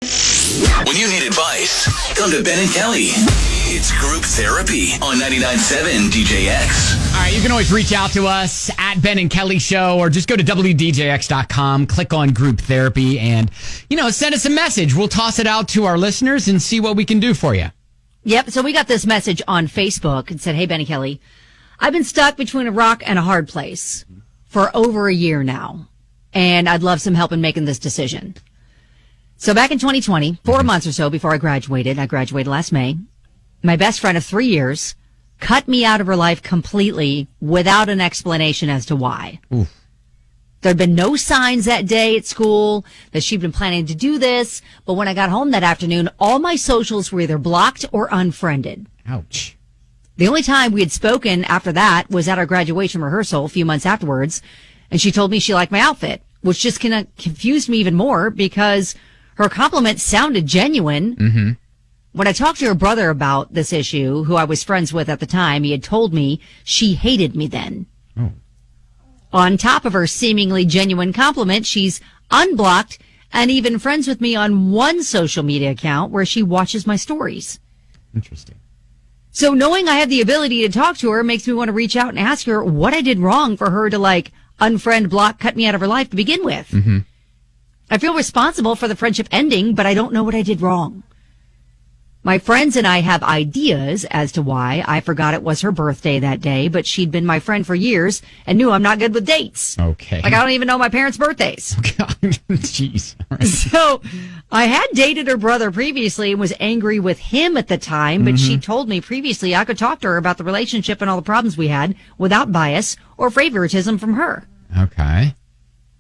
When you need advice, come to Ben and Kelly. It's group therapy on 99.7 DJX. All right, you can always reach out to us at Ben and Kelly Show or just go to WDJX.com, click on group therapy, and, send us a message. We'll toss it out to our listeners and see what we can do for you. Yep, so we got this message on Facebook and said, hey, Ben and Kelly, I've been stuck between a rock and a hard place for over a year now, and I'd love some help in making this decision. So back in 2020, 4 months or so before I graduated last May, my best friend of 3 years cut me out of her life completely without an explanation as to why. Oof. There had been no signs that day at school that she'd been planning to do this, but when I got home that afternoon, all my socials were either blocked or unfriended. Ouch. The only time we had spoken after that was at our graduation rehearsal a few months afterwards, and she told me she liked my outfit, which just kind of confused me even more because her compliment sounded genuine. Mm-hmm. When I talked to her brother about this issue, who I was friends with at the time, he had told me she hated me then. Oh. On top of her seemingly genuine compliment, she's unblocked and even friends with me on one social media account where she watches my stories. Interesting. So knowing I have the ability to talk to her makes me want to reach out and ask her what I did wrong for her to unfriend, block, cut me out of her life to begin with. Mm-hmm. I feel responsible for the friendship ending, but I don't know what I did wrong. My friends and I have ideas as to why. I forgot it was her birthday that day, but she'd been my friend for years and knew I'm not good with dates. Okay. I don't even know my parents' birthdays. Jeez. All right. So I had dated her brother previously and was angry with him at the time, but she told me previously I could talk to her about the relationship and all the problems we had without bias or favoritism from her. Okay.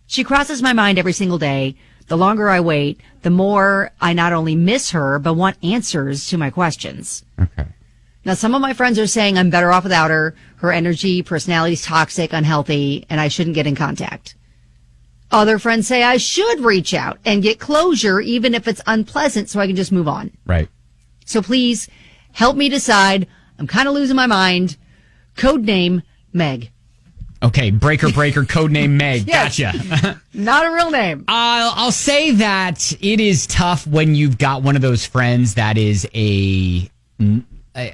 She crosses my mind every single day. The longer I wait, the more I not only miss her, but want answers to my questions. Okay. Now, some of my friends are saying I'm better off without her. Her energy, personality's toxic, unhealthy, and I shouldn't get in contact. Other friends say I should reach out and get closure, even if it's unpleasant, so I can just move on. Right. So please help me decide. I'm kind of losing my mind. Codename Meg. Okay, breaker, codename Meg. Yes. Gotcha. Not a real name. I'll say that it is tough when you've got one of those friends that is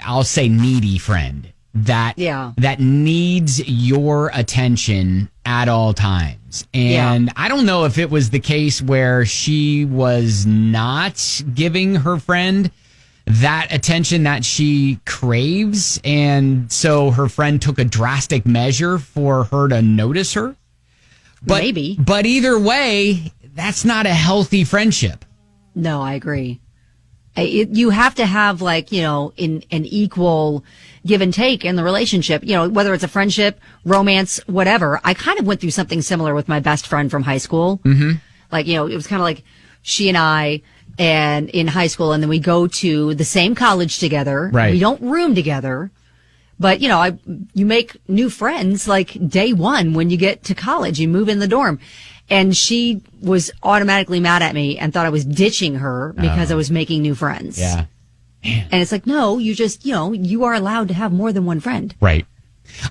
I'll say needy friend that needs your attention at all times. And I don't know if it was the case where she was not giving her friend that attention that she craves, and so her friend took a drastic measure for her to notice her. Maybe. But either way, that's not a healthy friendship. No, I agree. You have to have in an equal give and take in the relationship, whether it's a friendship, romance, whatever. I kind of went through something similar with my best friend from high school. Mm-hmm. It was kind of like she and I and in high school, and then we go to the same college together. Right. We don't room together, but you make new friends day one when you get to college. You move in the dorm, and she was automatically mad at me and thought I was ditching her because I was making new friends. Yeah, man. And it's like, no, you just you are allowed to have more than one friend. Right.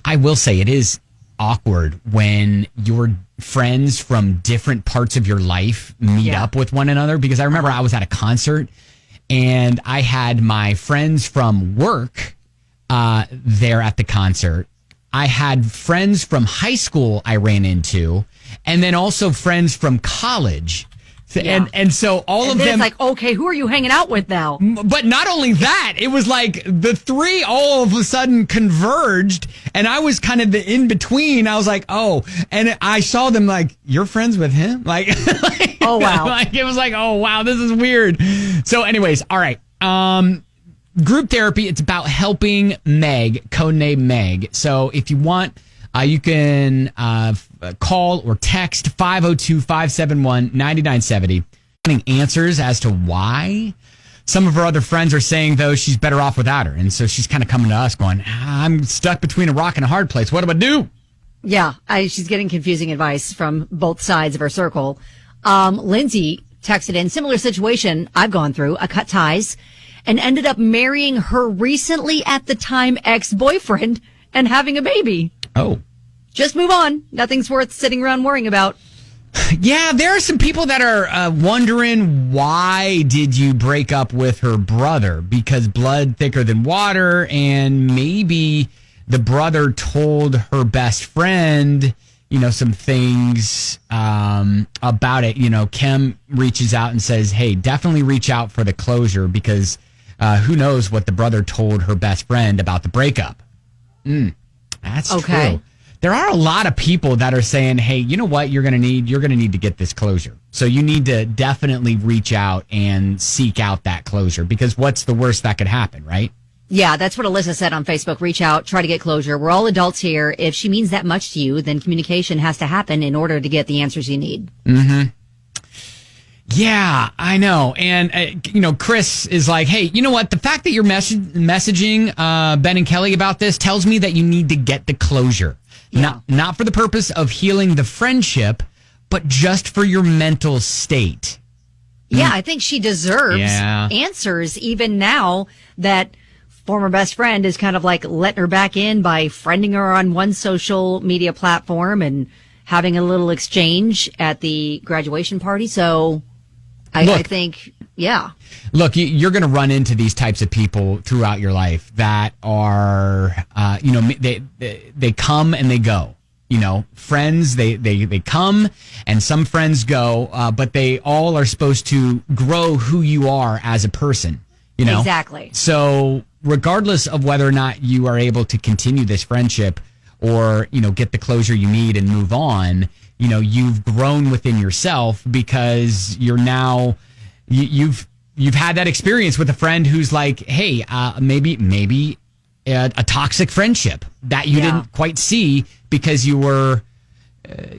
I will say it is awkward when your friends from different parts of your life meet up with one another, because I remember I was at a concert and I had my friends from work there at the concert. I had friends from high school I ran into, and then also friends from college. And so all of them. It's like, okay, who are you hanging out with now? But not only that, it was like the three all of a sudden converged, and I was kind of the in between. I was like, oh, and I saw them like, you're friends with him? Oh, wow. It was like, oh, wow, this is weird. So anyways, all right. Group therapy, it's about helping Meg, codename Meg. So if you want, you can call or text 502-571-9970. Answers as to why. Some of her other friends are saying, though, she's better off without her. And so she's kind of coming to us going, I'm stuck between a rock and a hard place. What do I do? Yeah, she's getting confusing advice from both sides of her circle. Lindsay texted in, similar situation I've gone through. I cut ties and ended up marrying her recently at the time ex-boyfriend and having a baby. Oh. Just move on. Nothing's worth sitting around worrying about. Yeah, there are some people that are wondering, why did you break up with her brother? Because blood thicker than water, and maybe the brother told her best friend, some things about it. Kim reaches out and says, hey, definitely reach out for the closure, because who knows what the brother told her best friend about the breakup. That's okay. True. There are a lot of people that are saying, hey, you know what you're going to need? You're going to need to get this closure. So you need to definitely reach out and seek out that closure, because what's the worst that could happen, right? Yeah, that's what Alyssa said on Facebook. Reach out, try to get closure. We're all adults here. If she means that much to you, then communication has to happen in order to get the answers you need. Mm-hmm. Yeah, I know. And, Chris is like, hey, you know what? The fact that you're messaging Ben and Kelly about this tells me that you need to get the closure. Yeah. Not for the purpose of healing the friendship, but just for your mental state. Yeah, I think she deserves answers even now that former best friend is kind of like letting her back in by friending her on one social media platform and having a little exchange at the graduation party. So I think, yeah. Look, you're going to run into these types of people throughout your life that are, they come and they go. Friends, they come and some friends go, but they all are supposed to grow who you are as a person. Exactly. So regardless of whether or not you are able to continue this friendship or, get the closure you need and move on, you've grown within yourself, because you're now, you've had that experience with a friend who's like, hey, maybe a toxic friendship that you didn't quite see because you were,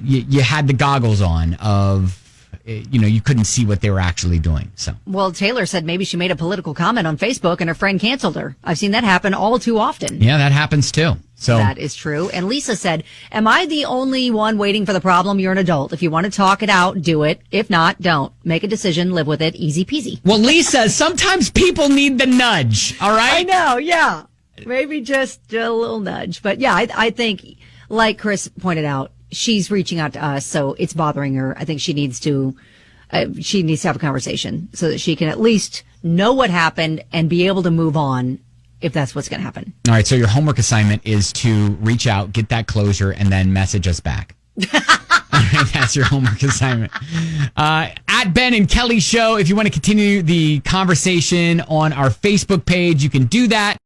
you had the goggles on of, you couldn't see what they were actually doing. So, well, Taylor said maybe she made a political comment on Facebook and her friend canceled her. I've seen that happen all too often. Yeah, that happens too. So that is true. And Lisa said, am I the only one waiting for the problem? You're an adult. If you want to talk it out, do it. If not, don't. Make a decision, live with it. Easy peasy. Well, Lisa, sometimes people need the nudge. All right. I know. Yeah. Maybe just a little nudge. But yeah, I think, like Chris pointed out, she's reaching out to us, so it's bothering her. I think she needs to have a conversation so that she can at least know what happened and be able to move on if that's what's going to happen. All right, so your homework assignment is to reach out, get that closure, and then message us back. All right, that's your homework assignment. At Ben and Kelly Show, if you want to continue the conversation on our Facebook page, you can do that.